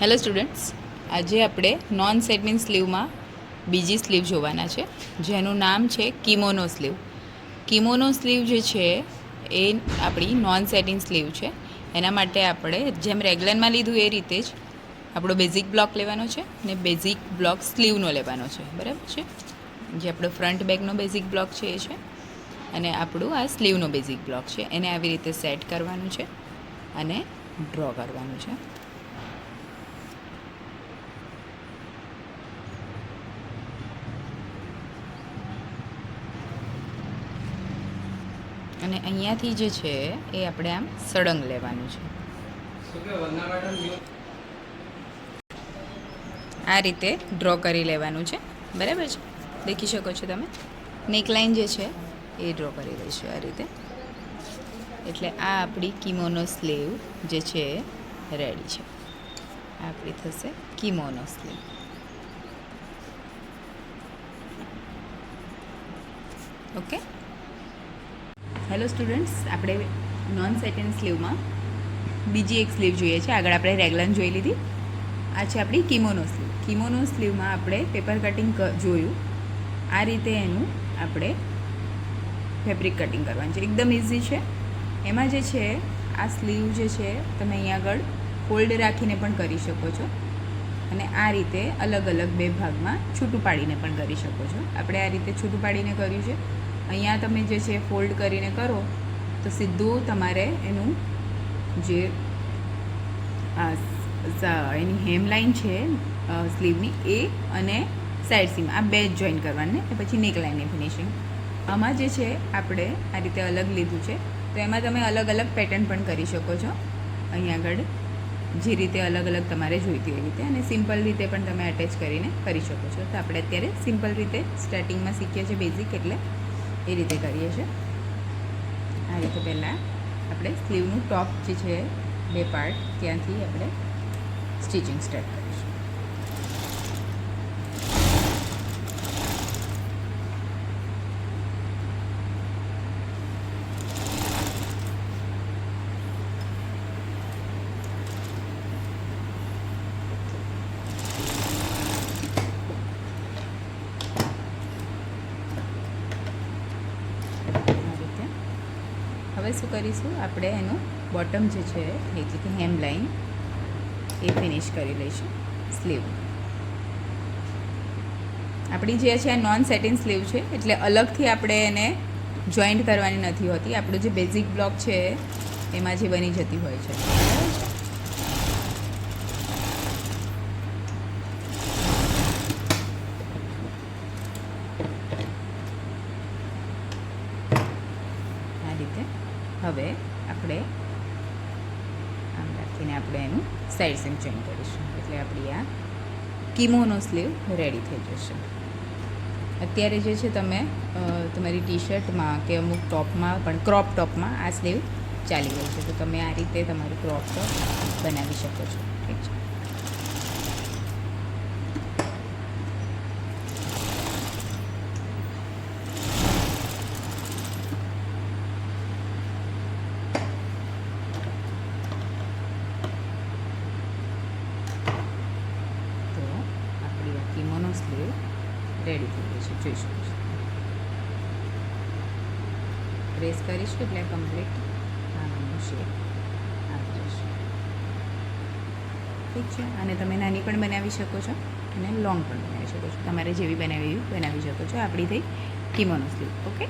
Hello students, આજે આપણે non satin સ્લીવમાં બીજી સ્લીવ જોવાના છે, જેનું નામ છે કિમોનો સ્લીવ. કિમોનો સ્લીવ જે છે એ આપણી નોન સેટિન સ્લીવ છે. એના માટે આપણે જેમ રેગ્યુલરમાં લીધું એ રીતે જ આપણો બેઝિક બ્લોક લેવાનો છે ને બેઝિક બ્લોક સ્લીવનો લેવાનો છે, બરાબર છે. જે આપણો ફ્રન્ટ બેકનો બેઝિક બ્લોક છે એ છે, અને આપણું આ સ્લીવનો બેઝિક બ્લોક છે. એને આવી રીતે સેટ કરવાનું છે અને ડ્રો કરવાનું છે. અને અહીંયાથી જે છે એ આપણે આમ સળંગ લેવાનું છે. આ રીતે ડ્રો કરી લેવાનું છે, બરાબર છે. દેખી શકો છો તમે, નેકલાઇન જે છે એ ડ્રો કરી લઈશું આ રીતે. એટલે આ આપણી કિમોનો સ્લીવ જે છે રેડી છે. આ આપણી થશે કિમોનો સ્લીવ. ઓકે. હેલો સ્ટુડન્ટ્સ, આપણે નોન સેટિન સ્લીવમાં બીજી એક સ્લીવ જોઈએ છે. આગળ આપણે રેગ્યુલર જોઈ લીધી. આ છે આપણી કિમોનો સ્લીવ. કિમોનો સ્લીવમાં આપણે પેપર કટિંગ જોયું. આ રીતે એનું આપણે ફેબ્રિક કટિંગ કરવાનું છે. એકદમ ઇઝી છે. એમાં જે છે આ સ્લીવ જે છે તમે અહીંયા આગળ ફોલ્ડ રાખીને પણ કરી શકો છો, અને આ રીતે અલગ અલગ બે ભાગમાં છૂટું પાડીને પણ કરી શકો છો. આપણે આ રીતે છૂટું પાડીને કર્યું છે. અહીંયા તમે જે છે ફોલ્ડ કરીને કરો તો સીધું તમારે એનું જે એની હેમલાઇન છે સ્લીવની એ અને સાઇડ સીમ આ બે જ જોઈન કરવાને, પછી નેકલાઇનની ફિનિશિંગ. આમાં જે છે આપણે આ રીતે અલગ લીધું છે, તો એમાં તમે અલગ અલગ પેટર્ન પણ કરી શકો છો. અહીંયા આગળ જે રીતે અલગ અલગ તમારે જોઈતી એ રીતે, અને સિમ્પલ રીતે પણ તમે અટેચ કરીને કરી શકો છો. તો આપણે અત્યારે સિમ્પલ રીતે સ્ટાર્ટિંગમાં શીખીએ છીએ બેઝિક, એટલે એ રીતે કરીએ છીએ. આ રીતે પહેલાં આપણે સ્લીવનું ટોપ જે છે બે પાર્ટ, ત્યાંથી આપણે સ્ટિચિંગ સ્ટાર્ટ કરીશું. હવે શું કરીશું, આપણે એનું બોટમ જે છે એટલે કે હેમ લાઇન એ ફિનિશ કરી લઈશું. સ્લીવ આપણી જે છે આ નોન સેટિન સ્લીવ છે, એટલે અલગથી આપણે એને જોઈન્ટ કરવાની નથી હોતી. આપણું જે બેઝિક બ્લોક છે એમાં જે બની જતી હોય છે, બરાબર છે. આ રીતે હવે આપણે આમ રાખીને આપણે એનું સાઈડ સીમ જોઈન કરીશું, એટલે આપણી આ કિમોનો સ્લીવ રેડી થઈ જશે. અત્યારે જે છે તમે તમારી ટી શર્ટમાં કે અમુક ટોપમાં પણ, ક્રોપ ટોપમાં આ સ્લીવ ચાલી ગઈ છે, તો તમે આ રીતે તમારું ક્રોપ ટોપ બનાવી શકો છો. ઠીક છે. કિમોનો સ્લીવ રેડી થઈ ગઈ છે, જોઈ શકો છો. પ્રેસ કરીશું એટલે કમ્પ્લીટ આનું શેપ આવી જશે. ઠીક છે. અને તમે નાની પણ બનાવી શકો છો અને લોંગ પણ બનાવી શકો છો. તમારે જેવી બનાવી એવી બનાવી શકો છો. આપણી થઈ કિમોનો સ્લીવ. ઓકે.